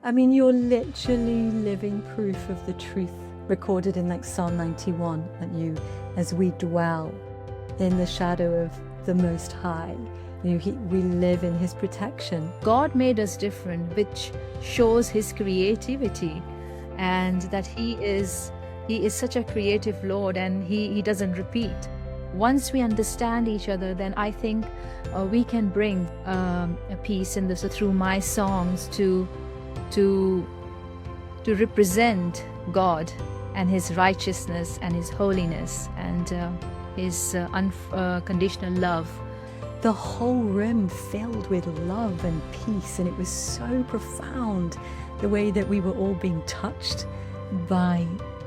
I mean, you're literally living proof of the truth recorded in like Psalm 91, that you, as we dwell in the shadow of the Most High, we live in His protection. God made us different, which shows His creativity, and that He is such a creative Lord, and He doesn't repeat. Once we understand each other, then I think we can bring a peace in this through my songs to represent God and His righteousness and His holiness and His unconditional love. The whole room filled with love and peace, and it was so profound, the way that we were all being touched by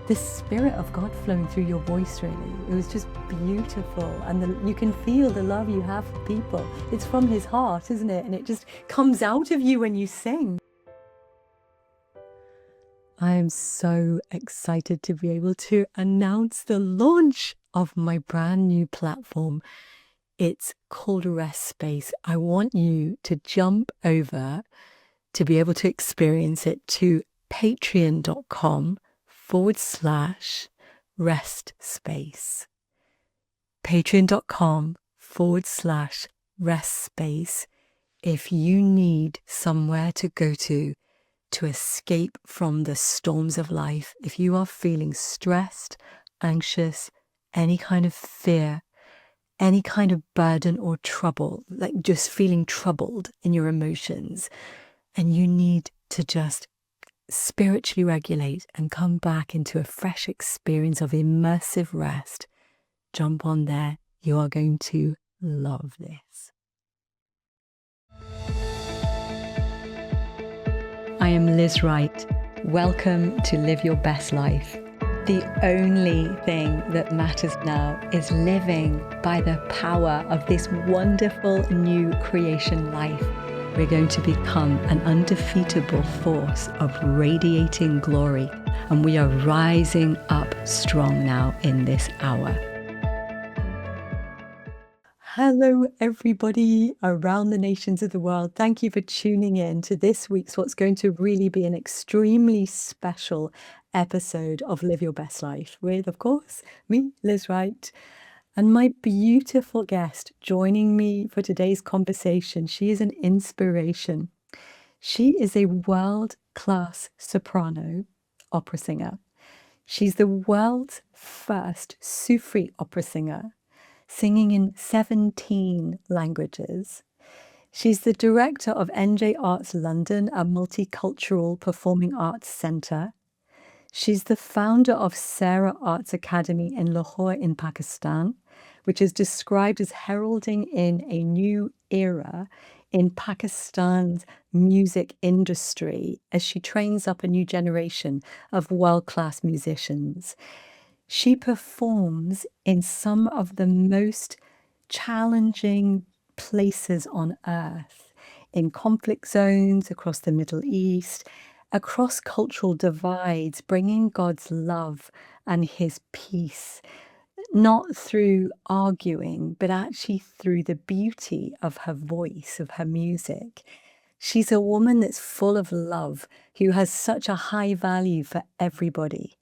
the Spirit of God flowing through your voice, really. It was just beautiful, and you can feel the love you have for people. It's from His heart, isn't it? And it just comes out of you when you sing. I am so excited to be able to announce the launch of my brand new platform. It's called Rest Space. I want you to jump over to be able to experience it to patreon.com/rest space. Patreon.com/rest space. If you need somewhere to go to escape from the storms of life, if you are feeling stressed, anxious, any kind of fear, any kind of burden or trouble, like just feeling troubled in your emotions, and you need to just spiritually regulate and come back into a fresh experience of immersive rest, jump on there. You are going to love this. I am Liz Wright. Welcome to Live Your Best Life. The only thing that matters now is living by the power of this wonderful new creation life. We're going to become an undefeatable force of radiating glory, and we are rising up strong now in this hour. Hello, everybody around the nations of the world. Thank you for tuning in to this week's what's going to really be an extremely special episode of Live Your Best Life with, of course, me, Liz Wright, and my beautiful guest joining me for today's conversation. She is an inspiration. She is a world-class soprano opera singer. She's the world's first Sufi opera singer, singing in 17 languages. She's the director of NJ Arts London, a multicultural performing arts centre. She's the founder of Saira Arts Academy in Lahore in Pakistan, which is described as heralding in a new era in Pakistan's music industry as she trains up a new generation of world-class musicians. She performs in some of the most challenging places on earth, in conflict zones, across the Middle East, across cultural divides, bringing God's love and His peace, not through arguing, but actually through the beauty of her voice, of her music. She's a woman that's full of love, who has such a high value for everybody,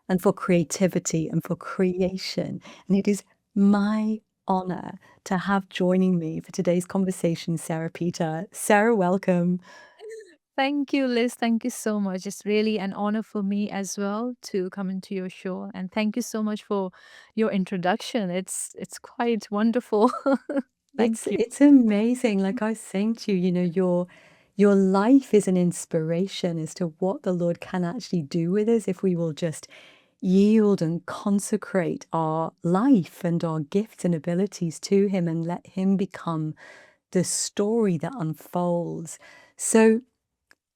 and for creativity and for creation. And it is my honor to have joining me for today's conversation, Saira Peter. Saira, welcome. Thank you, Liz. Thank you so much. It's really an honor for me as well to come into your show. And thank you so much for your introduction. It's quite wonderful. Thank you. It's amazing. Like I was saying to you, your life is an inspiration as to what the Lord can actually do with us if we will just yield and consecrate our life and our gifts and abilities to Him and let Him become the story that unfolds. So,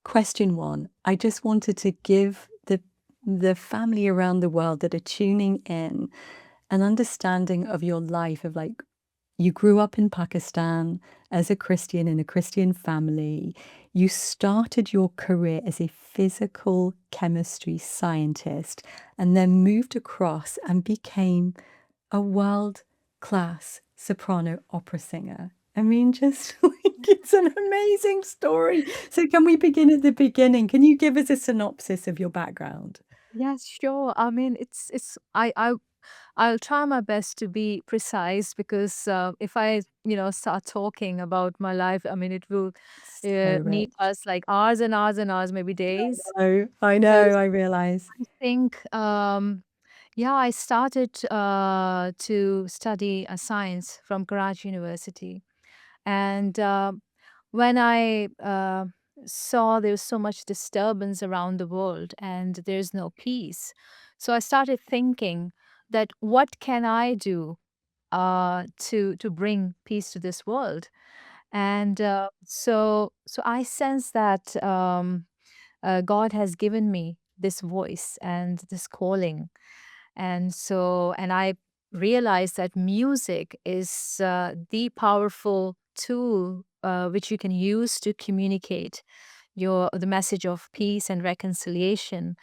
question one, I just wanted to give the family around the world that are tuning in an understanding of your life, of like, you grew up in Pakistan as a Christian in a Christian family. You started your career as a physical chemistry scientist and then moved across and became a world-class soprano opera singer. I mean, just like, It's an amazing story. So can we begin at the beginning? Can you give us a synopsis of your background? Yes, sure. I mean, it's I'll try my best to be precise because if I, start talking about my life, I mean, it will So need rich. us like hours and hours and hours, maybe days. I Because know, I realize. I think, yeah, I started to study science from Karachi University. And when I saw there was so much disturbance around the world and there's no peace, so I started thinking that what can I do to bring peace to this world? And so I sense that God has given me this voice and this calling, and I realized that music is the powerful tool which you can use to communicate the message of peace and reconciliation,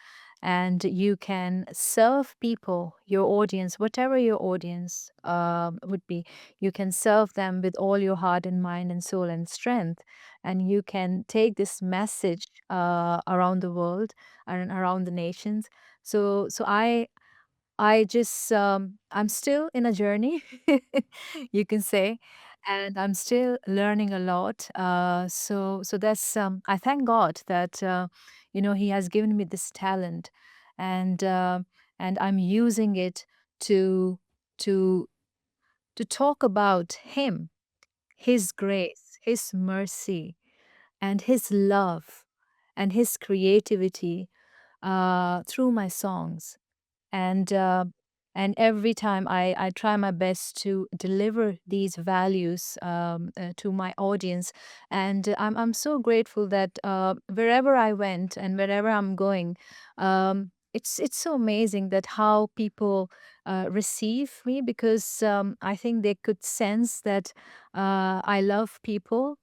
and you can serve people, your audience, whatever your audience would be. You can serve them with all your heart and mind and soul and strength, and you can take this message around the world and around the nations. So I just I'm still in a journey, you can say, and I'm still learning a lot. So that's I thank God that He has given me this talent, and and I'm using it to to to talk about Him, His grace, His mercy, and His love, and His creativity through my songs. And uh, and every time I try my best to deliver these values to my audience. And I'm so grateful that wherever I went and wherever I'm going, it's so amazing that how people receive me, because I think they could sense that I love people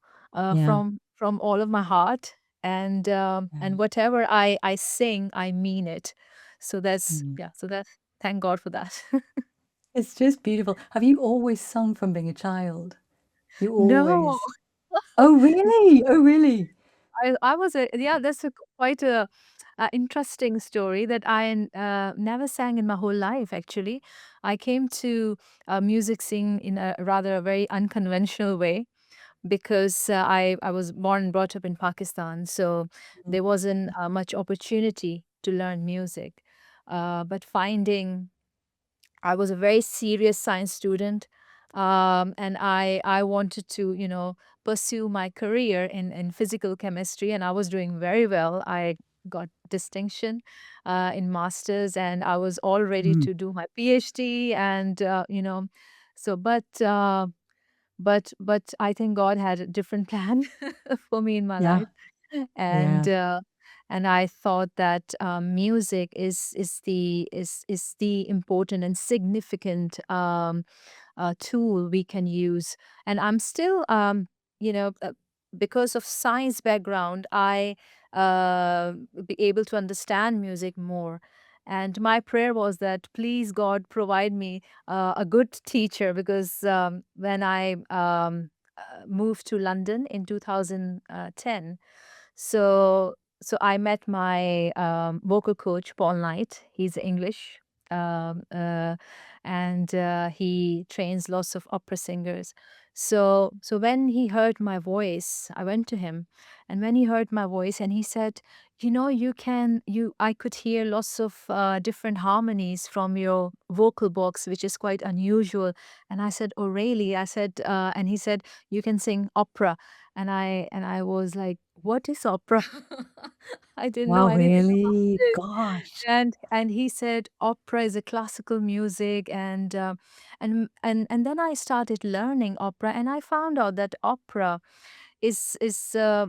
Yeah. from all of my heart, and Yeah. whatever I sing, I mean it. So that's Mm. yeah, so that's thank God for that. It's just beautiful. Have you always sung from being a child? You No. always Oh, really? Oh, really? I was a yeah, that's quite a interesting story that I never sang in my whole life, actually. I came to music sing in a rather very unconventional way, because I was born and brought up in Pakistan, so Mm. there wasn't much opportunity to learn music. But finding I was a very serious science student, and I wanted to pursue my career in physical chemistry, and I was doing very well. I got distinction in masters, and I was all ready Mm. to do my PhD, and so but I think God had a different plan for me in my Yeah, life, and yeah, uh, and I thought that music is the important and significant tool we can use. And I'm still, you know, uh, because of science background, I be able to understand music more. And my prayer was that please God provide me a good teacher, because when I moved to London in 2010, so I met my vocal coach, Paul Knight. He's English, um, uh, and he trains lots of opera singers. So when he heard my voice, I went to him, and when he heard my voice, and he said, I could hear lots of different harmonies from your vocal box, which is quite unusual. And I said, oh really? I said, and he said, you can sing opera. And I was like, what is opera? I didn't know Wow, anything about really? it. Gosh. And he said opera is a classical music, and then I started learning opera, and I found out that opera is is uh,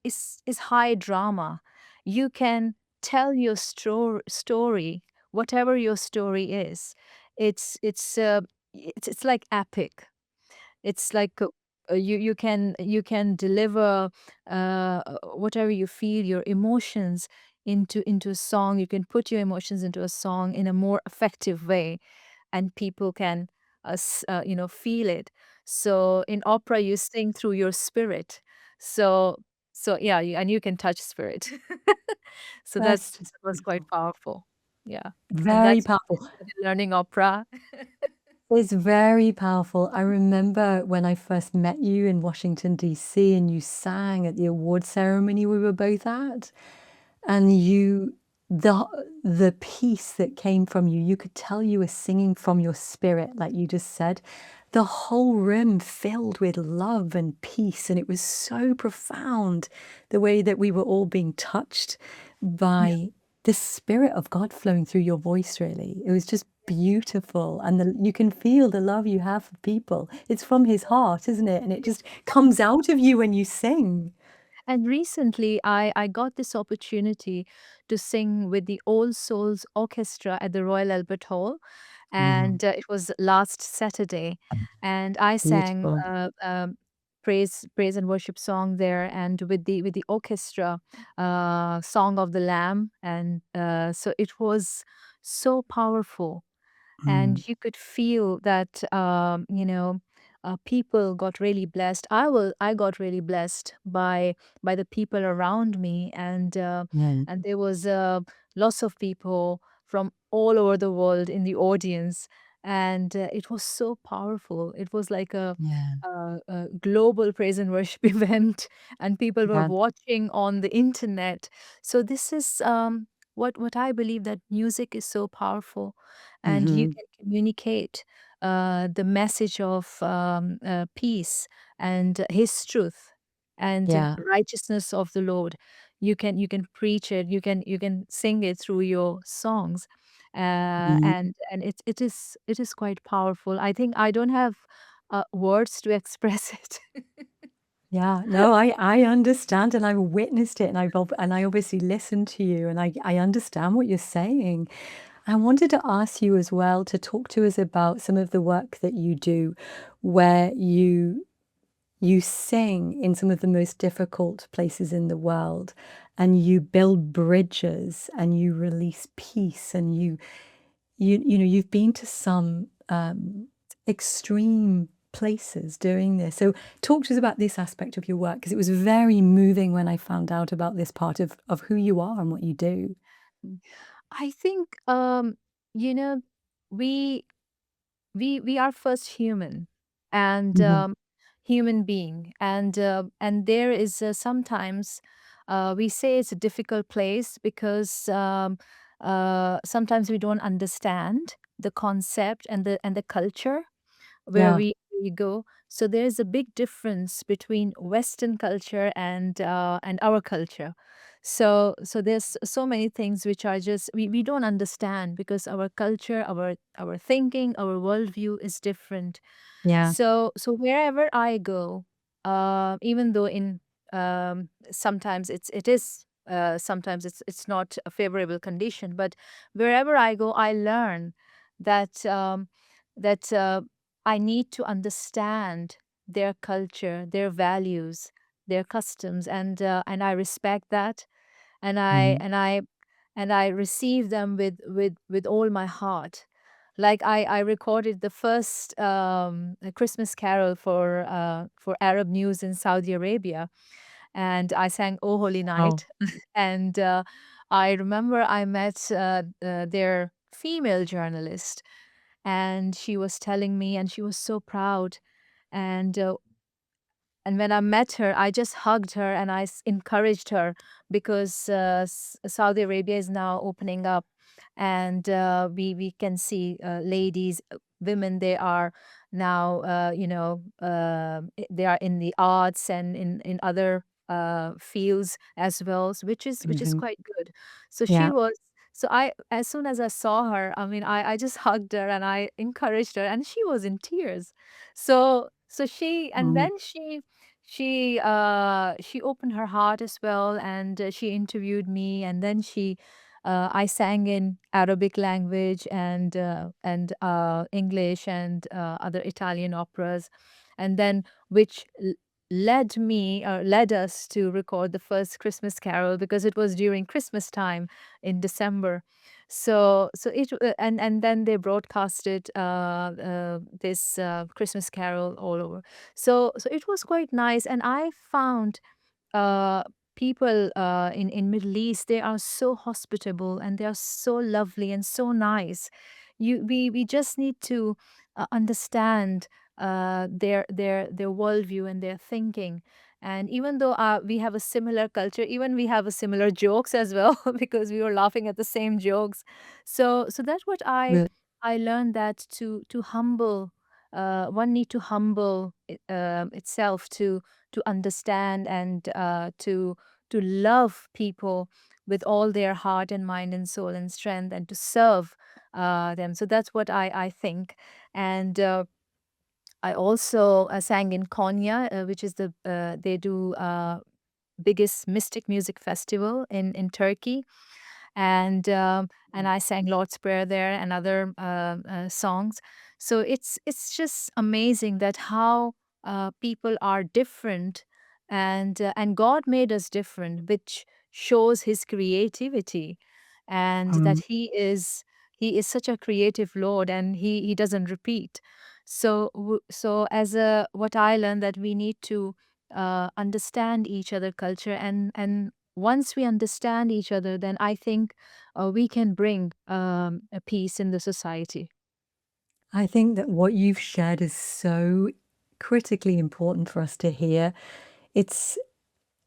is high drama. You can tell your story, whatever your story is. It's like epic. It's like you can deliver whatever you feel, your emotions into a song. You can put your emotions into a song in a more effective way, and people can feel it. So in opera, you sing through your spirit. So so yeah, and you can touch spirit. So That's that's just that was quite beautiful. powerful. Yeah, and Very that's powerful. how I started learning opera. It's very powerful. I remember when I first met you in Washington, DC, and you sang at the award ceremony we were both at, and the the peace that came from you, you could tell you were singing from your spirit, like you just said. The whole room filled with love and peace, and it was so profound, the way that we were all being touched Yeah. by the spirit of God flowing through your voice, really. It was just beautiful, and you can feel the love you have for people. It's from his heart, isn't it? And it just comes out of you when you sing. And recently, I got this opportunity to sing with the All Souls Orchestra at the Royal Albert Hall, Mm, and it was last Saturday, and I sang beautiful. praise and worship song there, and with the orchestra, Song of the Lamb, and so it was so powerful, Mm, and you could feel that people got really blessed. I got really blessed by the people around me, yeah, and there was lots of people from all over the world in the audience, and it was so powerful. It was like yeah, a global praise and worship event, and people were yeah. watching on the internet. So this is what I believe, that music is so powerful, and you Mhm. can communicate the message of peace and His truth and Yeah. righteousness of the Lord. You can preach it. You can sing it through your songs, Mhm. and it is quite powerful. I think I don't have words to express it. Yeah. No, I understand, and I've witnessed it, and I obviously listened to you, and I understand what you're saying. I wanted to ask you as well to talk to us about some of the work that you do where you sing in some of the most difficult places in the world, and you build bridges, and you release peace, and you've been to some, extreme places doing this. So talk to us about this aspect of your work, because it was very moving when I found out about this part of who you are and what you do. I think you know we we are first human, and Mhm. human being, and there is sometimes we say it's a difficult place because sometimes we don't understand the concept and the culture where Yeah. we go. So there is a big difference between Western culture and our culture. So there's so many things which are just we don't understand because our culture, our thinking, our worldview is different. Yeah. So wherever I go, even though in sometimes sometimes it's not a favorable condition, but wherever I go, I learn that that I need to understand their culture, their values, their customs, and I respect that, and I Mhm. and I and I receive them with all my heart. Like I recorded the first Christmas carol for Arab news in Saudi Arabia, and I sang "Oh Holy Wow. Night," and I remember I met their female journalist, and she was telling me, and she was so proud, and and when I met her, I just hugged her and encouraged her because Saudi Arabia is now opening up, and we can see ladies, women. They are now they are in the arts and in other fields as well, which is Mhm. quite good. So she Yeah. was. So I, as soon as I saw her, I mean, I just hugged her and I encouraged her, and she was in tears. So she, and Mm. then she opened her heart as well, and she interviewed me, and then I sang in Arabic language and English and other Italian operas, and then which led us to record the first Christmas carol because it was during Christmas time in December. And then they broadcasted this Christmas carol all over. So it was quite nice, and I found uh, people in Middle East, they are so hospitable and they are so lovely and so nice. We just need to understand their worldview and their thinking. And even though we have a similar culture, even we have a similar jokes as well because we were laughing at the same jokes. So that's what Re I learned, that to humble, one need to humble itself to understand and to love people with all their heart and mind and soul and strength, and to serve them. So that's what I think. And I also sang in Konya, which is they do biggest mystic music festival in Turkey, and I sang Lord's Prayer there and other songs. So it's just amazing that how people are different, and God made us different, which shows His creativity, and that um, He is such a creative Lord, and He doesn't repeat. So as a what I learned, that we need to understand each other culture, and once we understand each other, then I think we can bring a peace in the society. I think that what you've shared is so critically important for us to hear. It's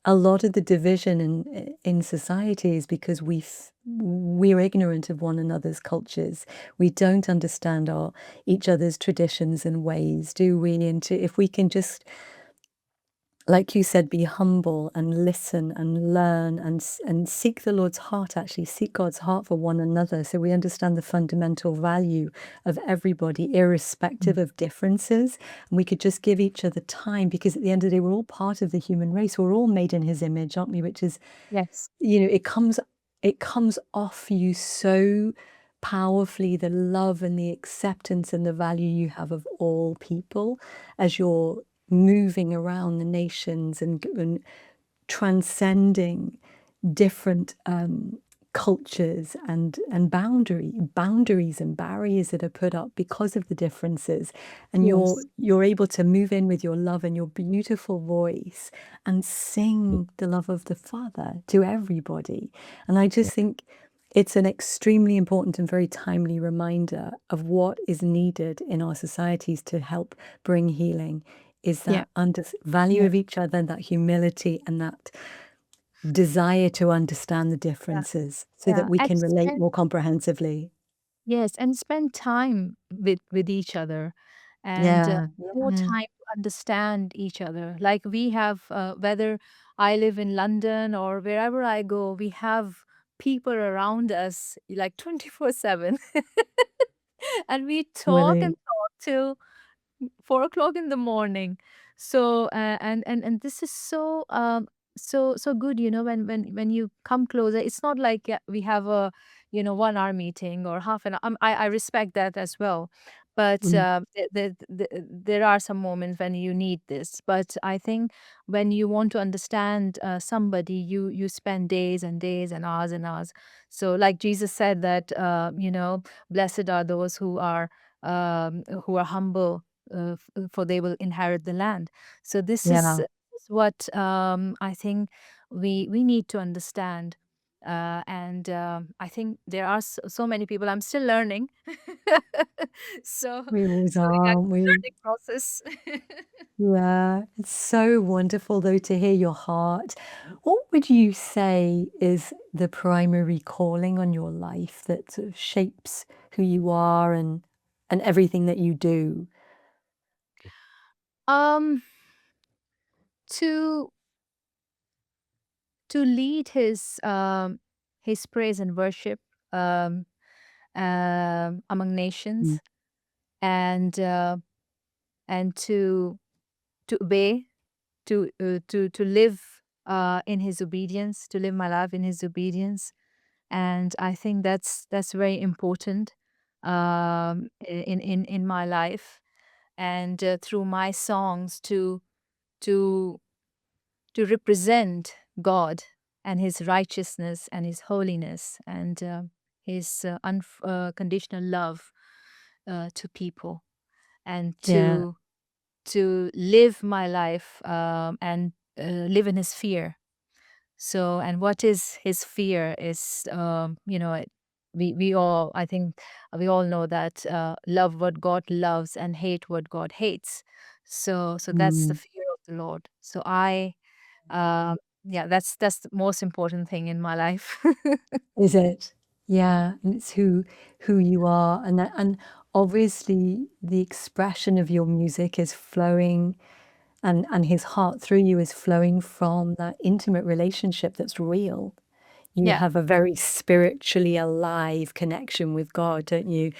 a lot of the division in society is because we're ignorant of one another's cultures. We don't understand our each other's traditions and ways, do we? And if we can just, like you said, be humble and listen and learn and seek the Lord's heart, actually seek God's heart for one another, so we understand the fundamental value of everybody, irrespective Mm. of differences. And we could just give each other time, because at the end of the day, we're all part of the human race. We're all made in His image, aren't we? Which is, Yes. it comes off you so powerfully, the love and the acceptance and the value you have of all people as you're moving around the nations and transcending different cultures and boundaries and barriers that are put up because of the differences, and you're Yes. you're able to move in with your love and your beautiful voice and sing the love of the Father to everybody. And I just think it's an extremely important and very timely reminder of what is needed in our societies to help bring healing, is Yeah. that value Yeah. of each other, that humility, and that desire to understand the Yeah. differences so that Yeah. we And can relate spend more comprehensively. Yes, and spend time with each other, and Yeah, more yeah. time to understand each other. Like we have, whether I live in London or wherever I go, we have people around us like 24/7. And we talk and Really. talk till 4 o'clock in the morning. So and this is so good, when you come closer. It's not like, yeah, we have a 1 hour meeting or half an hour. I respect that as well, but Mm. there are some moments when you need this. But I think when you want to understand somebody, you spend days and days and hours and hours. So like Jesus said that, blessed are those who are humble, for they will inherit the land. So Yeah. is what I think we need to understand. And I think there are so many people. I'm still learning, so We always so are, yeah, aren't we? learning process. Yeah. It's so wonderful, though, to hear your heart. What would you say is the primary calling on your life that sort of shapes who you are and everything that you do? um, to to lead his praise and worship, um, among Mm. nations, and and to obey, to live in his obedience, to live my life in his obedience. And I think that's very important in my life, and through my songs, to represent God and His righteousness and His holiness and His unconditional love to people, and Yeah. to live my life and live in His fear. So, and what is His fear is, we all, I think, we all know that love what God loves and hate what God hates. So that's the Mm. fear of the Lord. So um, yeah, that's the most important thing in my life. Is it? Yeah, and it's who you are, and obviously the expression of your music is flowing, and his heart through you is flowing from that intimate relationship that's real. You Yeah, have a very spiritually alive connection with God, don't you?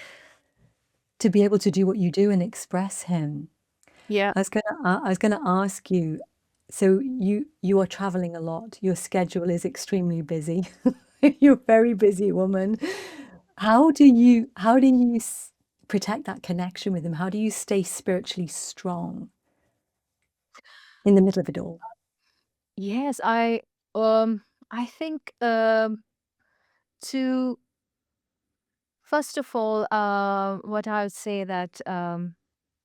To be able to do what you do and express him. yeah. I was gonna ask you, so you are traveling a lot. Your schedule is extremely busy. You're a very busy woman. How do you protect that connection with him? How do you stay spiritually strong in the middle of it all? Yes, I think to first of all, what I would say that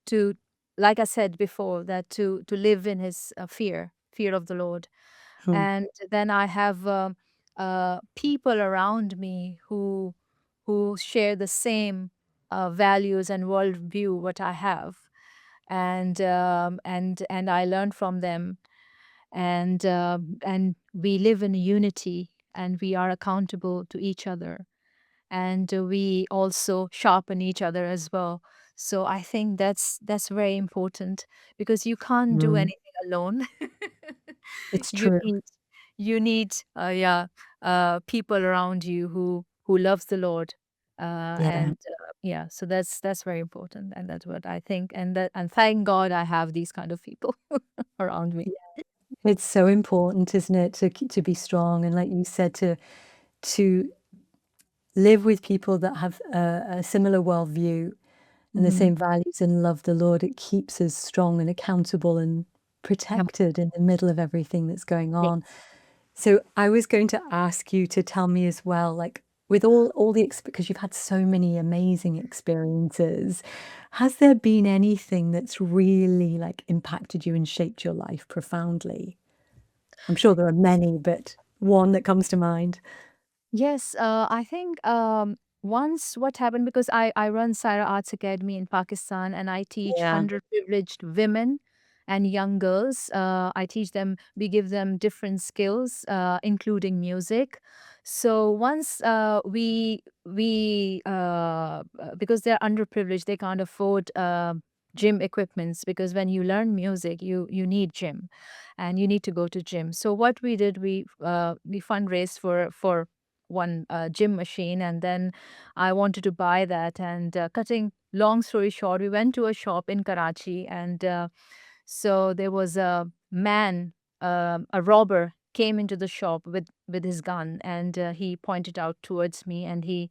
to, like I said before, that to live in His fear of the Lord, Hmm. and then I have people around me who share the same values and worldview what I have, and I learn from them, and we live in unity, and we are accountable to each other, and we also sharpen each other as well. So I think that's very important, because you can't do Mm. anything alone. It's you true. need you need yeah people around you who loves the Lord, Yeah. and yeah, so that's very important, and that's what I think, and thank God I have these kind of people around me. It's so important, isn't it, to be strong, and like you said, to live with people that have a similar worldview and the Hmm. same values and love the Lord. It keeps us strong and accountable and Yeah. protected in the middle of everything that's going on. Yes. So I was going to ask you to tell me as well, like with all the because you've had so many amazing experiences, has there been anything that's really like impacted you and shaped your life profoundly? I'm sure there are many, but one that comes to mind. Yes, I think once what happened, because I run Saira Arts Academy in Pakistan, and I teach Yeah. underprivileged women and young girls. I teach them, we give them different skills, including music. So once we because they're underprivileged, they can't afford gym equipments, because when you learn music, you need gym, and you need to go to gym. So what we did, we fundraised for one gym machine, and then I wanted to buy that, and cutting long story short, we went to a shop in Karachi, and so there was a man, a robber came into the shop with his gun, and he pointed out towards me, and he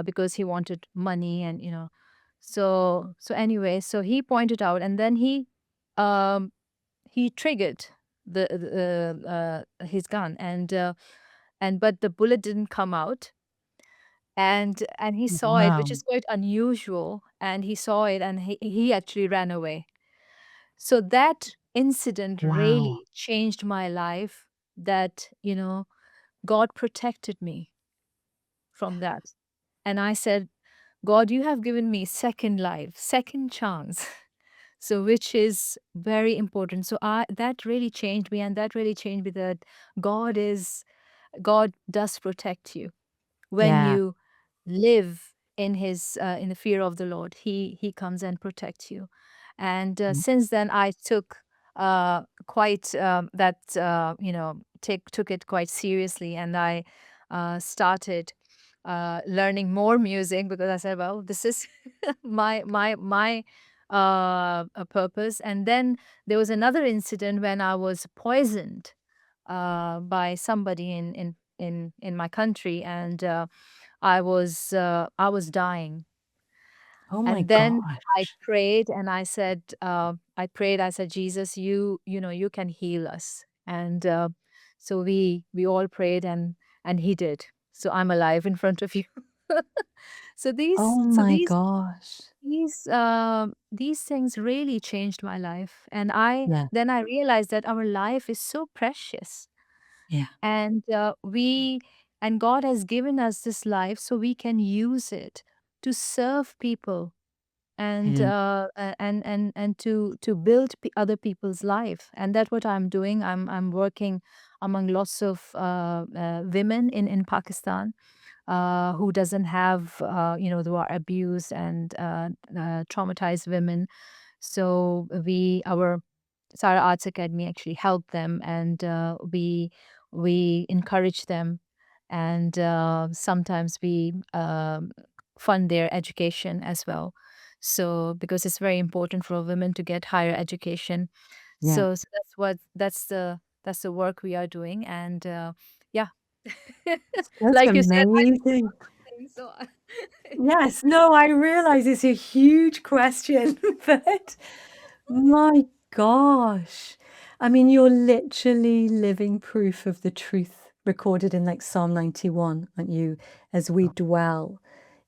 because he wanted money, and so anyway, so he pointed out, and then um he triggered his gun, and but the bullet didn't come out, and he saw it, which Wow. is quite unusual, and he saw it, and he actually ran away. So that incident Wow. really changed my life, that God protected me from that. And I said, God, you have given me second life, second chance. So which is very important. So I that really changed me, and that really changed me, that God is God does protect you when Yeah. you live in the fear of the Lord. He comes and protects you, and Mm. since then I took quite that took it quite seriously, and I started learning more music, because I said, well, this is my a purpose. And then there was another incident when I was poisoned by somebody in my country, and I was dying. Oh my And then I gosh. prayed and I said, Jesus, you know, you can heal us. And so we all prayed and he did. So I'm alive in front of you. So Oh my these gosh. these things really changed my life. And Yeah, I realized that our life is so precious. yeah, And God has given us this life so we can use it to serve people and yeah, to build other people's life. And that's what I'm doing. I'm working among lots of women in Pakistan who doesn't have who are abused and traumatized women. So our Saira Arts Academy actually help them, and we encourage them, and sometimes we fund their education as well. So because it's very important for women to get higher education, yeah. so that's the work we are doing, and yeah, That's like you said, I think amazing. something. So Yes, no, I realize it's a huge question, but my gosh. I mean, you're literally living proof of the truth recorded in like Psalm 91, aren't you? As we dwell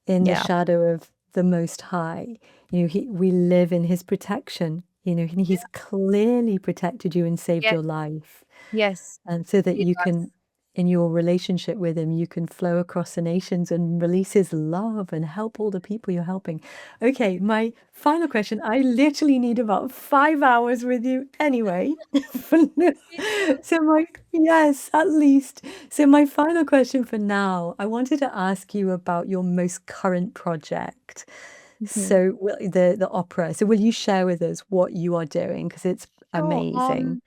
in the yeah, shadow of the Most High, we live in his protection. And he's clearly protected you and saved yes, your life. yes, And so that it you does. can, in your relationship with him, you can flow across the nations and release his love and help all the people you're helping. Okay, my final question. I literally need about 5 hours with you anyway. Me too. So yes, at least. So my final question for now, I wanted to ask you about your most current project. Mhm. So the opera. So will you share with us what you are doing? Because it's So, amazing.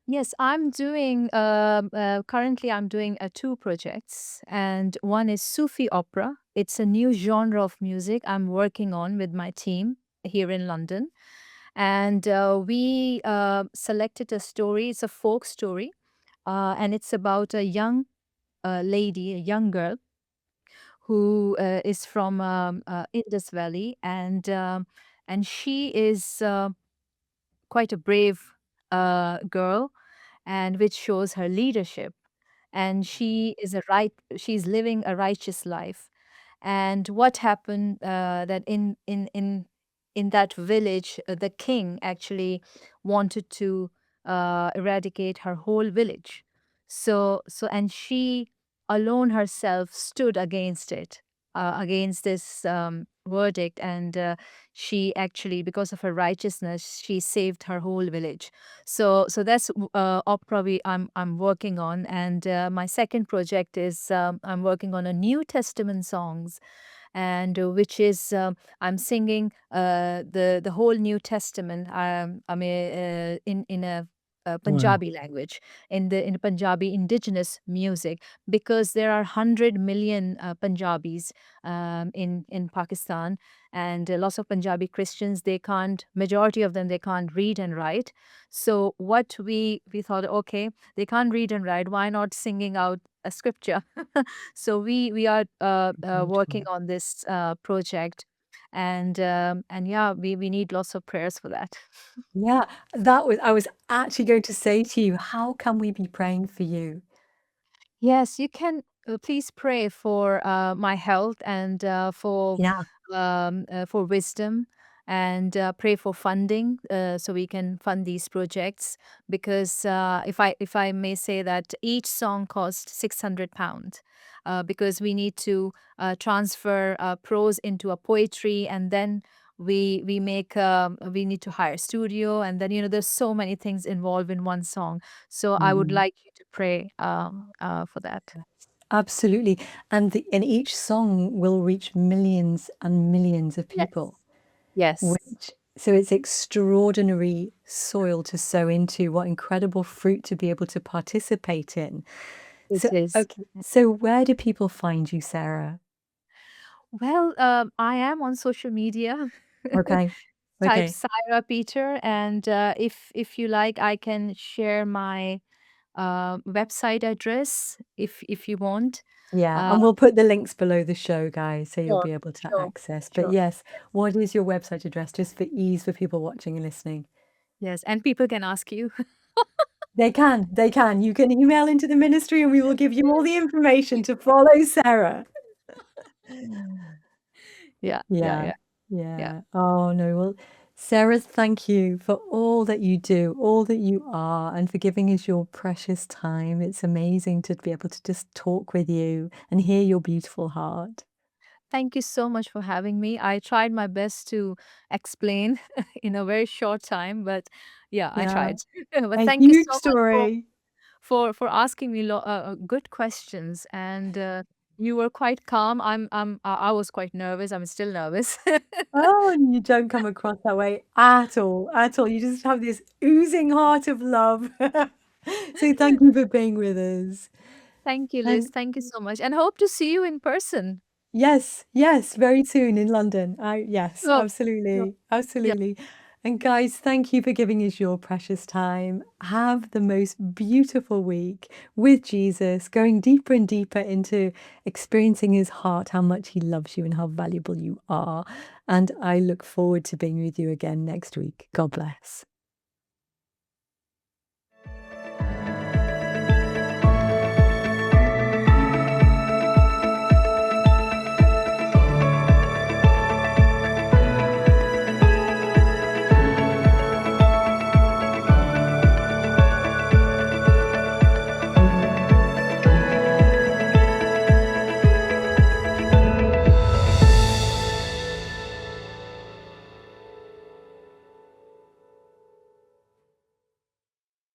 yes, I'm doing currently I'm doing two projects, and one is Sufi Opera. It's a new genre of music I'm working on with my team here in London. And we selected a story, it's a folk story, and it's about a young lady, a young girl who is from Indus Valley, and she is quite a brave girl, and which shows her leadership. And she's living a righteous life. And what happened that in that village, the king actually wanted to eradicate her whole village. And she alone herself stood against it, against this verdict, and she actually, because of her righteousness, she saved her whole village. So that's opera I'm working on. And my second project is I'm working on a New Testament songs, and which is I'm singing the whole New Testament. I mean, in a Wow. Punjabi language, in Punjabi indigenous music, because there are 100 million Punjabis in Pakistan, and lots of Punjabi Christians, they can't, majority of them, they can't read and write. So what we thought, okay, they can't read and write, why not singing out a scripture? So we are working Beautiful. on this project, and yeah, we need lots of prayers for that. Yeah, that was I was actually going to say to you, how can we be praying for you? Yes, you can. Please pray for my health, and Yeah. for wisdom, and pray for funding so we can fund these projects. Because if I may say that each song costs £600, because we need to transfer prose into a poetry, and then we need to hire studio, and then there's so many things involved in one song. So I would Mhm. like you to pray for that. Yes, absolutely. And each song will reach millions and millions of people, Yes. Yes, which so it's extraordinary soil to sow into, what incredible fruit to be able to participate in. it So, is. okay, so where do people find you, Sarah? Well, I am on social media. Okay. Type Okay. Saira Peter, and if you like, I can share my website address if you want. Yeah, and we'll put the links below the show, guys, so you'll Sure, be able to sure, access. But sure. yes, what is your website address, just for ease for people watching and listening? Yes, and people can ask you. They can, they can. You can email into the ministry and we will give you all the information to follow Sarah. Yeah, yeah, Yeah, yeah, yeah. yeah. Oh, no, well, Sarah, thank you for all that you do, all that you are, and for giving us your precious time. It's amazing to be able to just talk with you and hear your beautiful heart. Thank you so much for having me. I tried my best to explain in a very short time, but yeah, I Yeah, tried. But a thank you huge so much story. for asking me good questions, and you were quite calm. I was quite nervous. I'm still nervous. Oh, and you don't come across that way at all, at all. You just have this oozing heart of love. So thank you for being with us. Thank you, Liz. And Thank you so much, and hope to see you in person. yes, yes, very soon in London. I yes, Oh, no, absolutely, yeah. absolutely. And guys, thank you for giving us your precious time. Have the most beautiful week with Jesus, going deeper and deeper into experiencing his heart, how much he loves you and how valuable you are. And I look forward to being with you again next week. God bless.